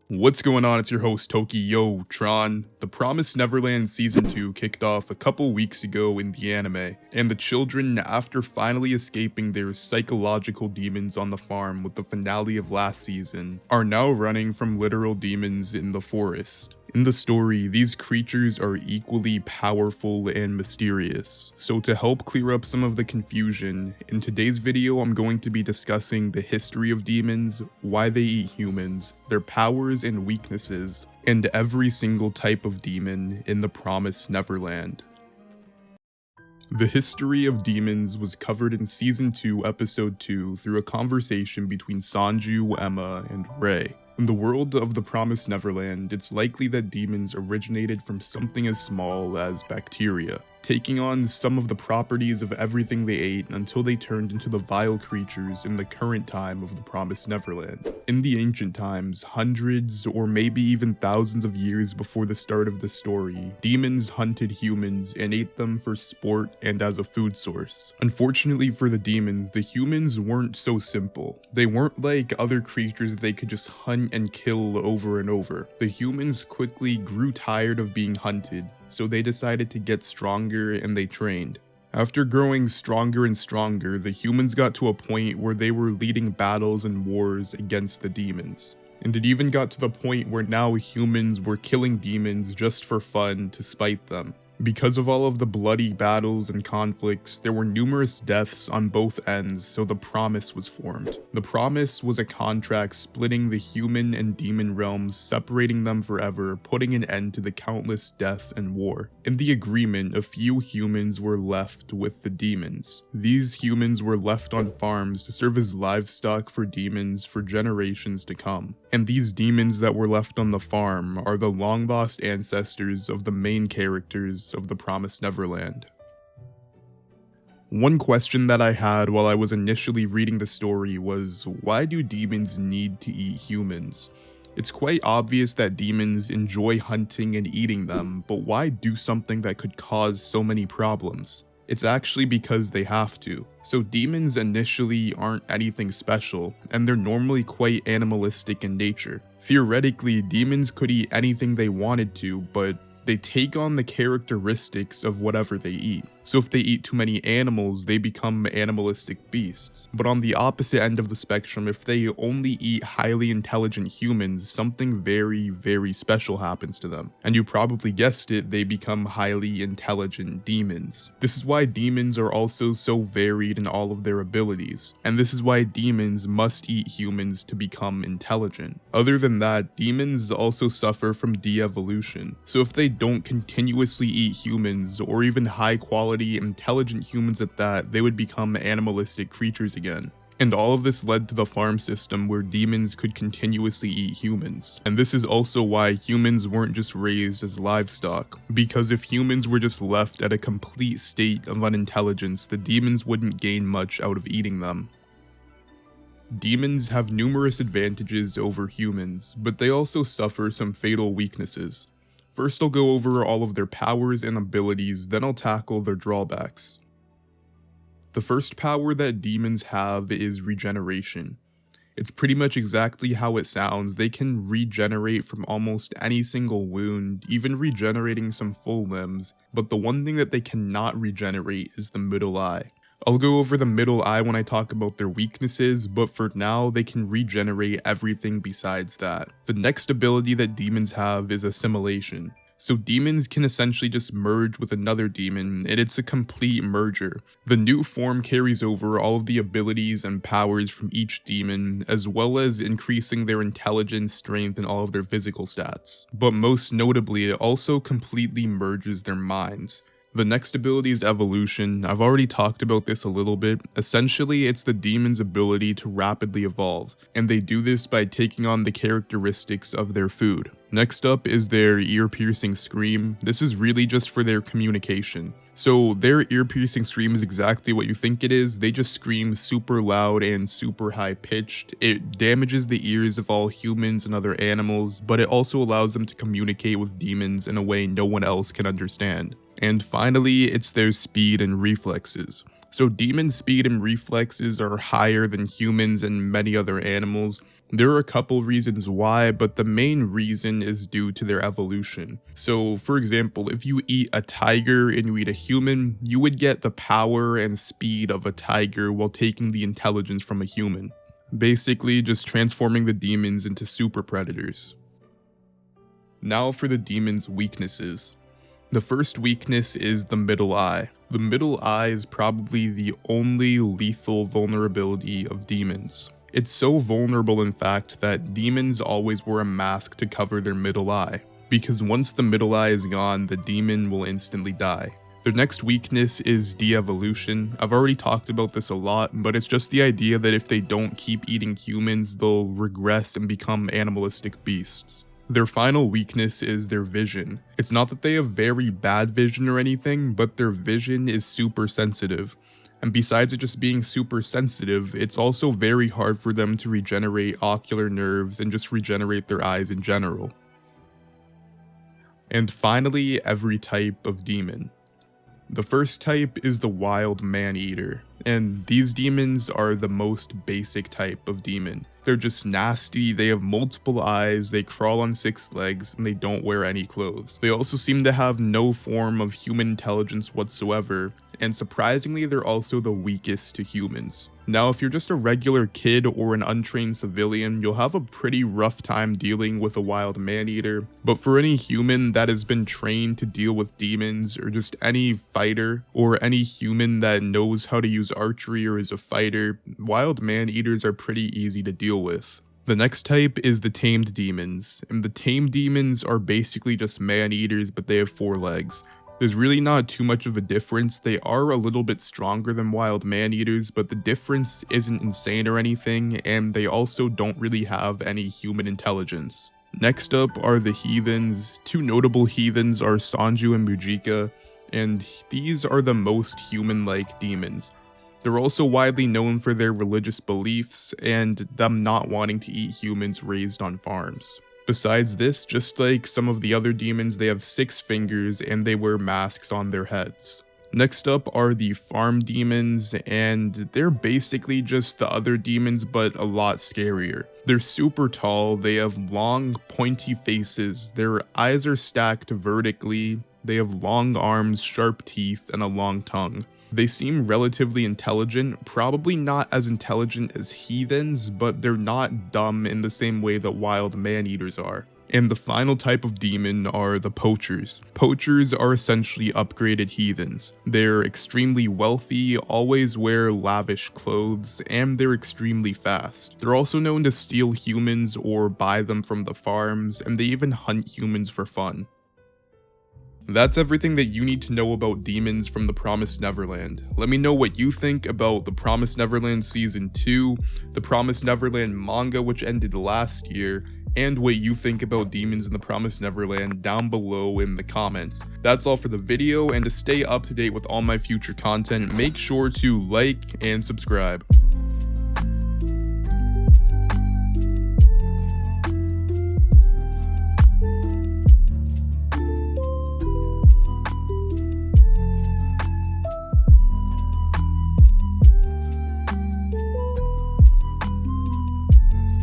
What's going on? It's your host TokyoTron. The Promised Neverland Season 2 kicked off a couple weeks ago in the anime, and the children, after finally escaping their psychological demons on the farm with the finale of last season, are now running from literal demons in the forest. In the story, these creatures are equally powerful and mysterious, so to help clear up some of the confusion, in today's video I'm going to be discussing the history of demons, why they eat humans, their powers and weaknesses, and every single type of demon in the Promised Neverland. The history of demons was covered in Season 2, Episode 2 through a conversation between Sanju, Emma, and Rei. In the world of the Promised Neverland, it's likely that demons originated from something as small as bacteria, taking on some of the properties of everything they ate until they turned into the vile creatures in the current time of the Promised Neverland. In the ancient times, hundreds or maybe even thousands of years before the start of the story, demons hunted humans and ate them for sport and as a food source. Unfortunately for the demons, the humans weren't so simple. They weren't like other creatures that they could just hunt and kill over and over. The humans quickly grew tired of being hunted, so they decided to get stronger and they trained. After growing stronger and stronger, the humans got to a point where they were leading battles and wars against the demons. And it even got to the point where now humans were killing demons just for fun to spite them. Because of all of the bloody battles and conflicts, there were numerous deaths on both ends, so the Promise was formed. The Promise was a contract splitting the human and demon realms, separating them forever, putting an end to the countless death and war. In the agreement, a few humans were left with the demons. These humans were left on farms to serve as livestock for demons for generations to come. And these demons that were left on the farm are the long-lost ancestors of the main characters of the Promised Neverland. One question that I had while I was initially reading the story was, why do demons need to eat humans? It's quite obvious that demons enjoy hunting and eating them, but why do something that could cause so many problems? It's actually because they have to. So demons initially aren't anything special, and they're normally quite animalistic in nature. Theoretically, demons could eat anything they wanted to, but they take on the characteristics of whatever they eat. So if they eat too many animals, they become animalistic beasts. But on the opposite end of the spectrum, if they only eat highly intelligent humans, something very, very special happens to them. And you probably guessed it, they become highly intelligent demons. This is why demons are also so varied in all of their abilities. And this is why demons must eat humans to become intelligent. Other than that, demons also suffer from de-evolution. So if they don't continuously eat humans, or even high quality intelligent humans at that, they would become animalistic creatures again. And all of this led to the farm system where demons could continuously eat humans. And this is also why humans weren't just raised as livestock. Because if humans were just left at a complete state of unintelligence, the demons wouldn't gain much out of eating them. Demons have numerous advantages over humans, but they also suffer some fatal weaknesses. First, I'll go over all of their powers and abilities, then I'll tackle their drawbacks. The first power that demons have is regeneration. It's pretty much exactly how it sounds. They can regenerate from almost any single wound, even regenerating some full limbs, but the one thing that they cannot regenerate is the middle eye. I'll go over the middle eye when I talk about their weaknesses, but for now, they can regenerate everything besides that. The next ability that demons have is assimilation. So demons can essentially just merge with another demon, and it's a complete merger. The new form carries over all of the abilities and powers from each demon, as well as increasing their intelligence, strength, and all of their physical stats. But most notably, it also completely merges their minds. The next ability is evolution. I've already talked about this a little bit. Essentially, it's the demon's ability to rapidly evolve, and they do this by taking on the characteristics of their food. Next up is their ear-piercing scream. This is really just for their communication. So their ear-piercing scream is exactly what you think it is. They just scream super loud and super high-pitched. It damages the ears of all humans and other animals, but it also allows them to communicate with demons in a way no one else can understand. And finally, it's their speed and reflexes. So demon speed and reflexes are higher than humans and many other animals. There are a couple reasons why, but the main reason is due to their evolution. So for example, if you eat a tiger and you eat a human, you would get the power and speed of a tiger while taking the intelligence from a human. Basically just transforming the demons into super predators. Now for the demon's weaknesses. The first weakness is the middle eye. The middle eye is probably the only lethal vulnerability of demons. It's so vulnerable in fact that demons always wear a mask to cover their middle eye, because once the middle eye is gone, the demon will instantly die. Their next weakness is de-evolution. I've already talked about this a lot, but it's just the idea that if they don't keep eating humans, they'll regress and become animalistic beasts. Their final weakness is their vision. It's not that they have very bad vision or anything, but their vision is super sensitive. And besides it just being super sensitive, it's also very hard for them to regenerate ocular nerves and just regenerate their eyes in general. And finally, every type of demon. The first type is the wild man-eater, and these demons are the most basic type of demon. They're just nasty, they have multiple eyes, they crawl on 6 legs, and they don't wear any clothes. They also seem to have no form of human intelligence whatsoever, and surprisingly they're also the weakest to humans. Now if you're just a regular kid or an untrained civilian, you'll have a pretty rough time dealing with a wild man-eater, but for any human that has been trained to deal with demons, or just any fighter, or any human that knows how to use archery or is a fighter, wild man-eaters are pretty easy to deal with. The next type is the tamed demons, and the tamed demons are basically just man-eaters but they have 4 legs. There's really not too much of a difference. They are a little bit stronger than wild man-eaters, but the difference isn't insane or anything, and they also don't really have any human intelligence. Next up are the heathens. 2 notable heathens are Sanju and Mujika, and these are the most human-like demons. They're also widely known for their religious beliefs and them not wanting to eat humans raised on farms. Besides this, just like some of the other demons, they have 6 fingers and they wear masks on their heads. Next up are the farm demons, and they're basically just the other demons but a lot scarier. They're super tall, they have long pointy faces, their eyes are stacked vertically, they have long arms, sharp teeth, and a long tongue. They seem relatively intelligent, probably not as intelligent as heathens, but they're not dumb in the same way that wild man-eaters are. And the final type of demon are the poachers. Poachers are essentially upgraded heathens. They're extremely wealthy, always wear lavish clothes, and they're extremely fast. They're also known to steal humans or buy them from the farms, and they even hunt humans for fun. That's everything that you need to know about demons from The Promised Neverland. Let me know what you think about The Promised Neverland Season 2, The Promised Neverland manga which ended last year, and what you think about demons in The Promised Neverland down below in the comments. That's all for the video, and to stay up to date with all my future content, make sure to like and subscribe.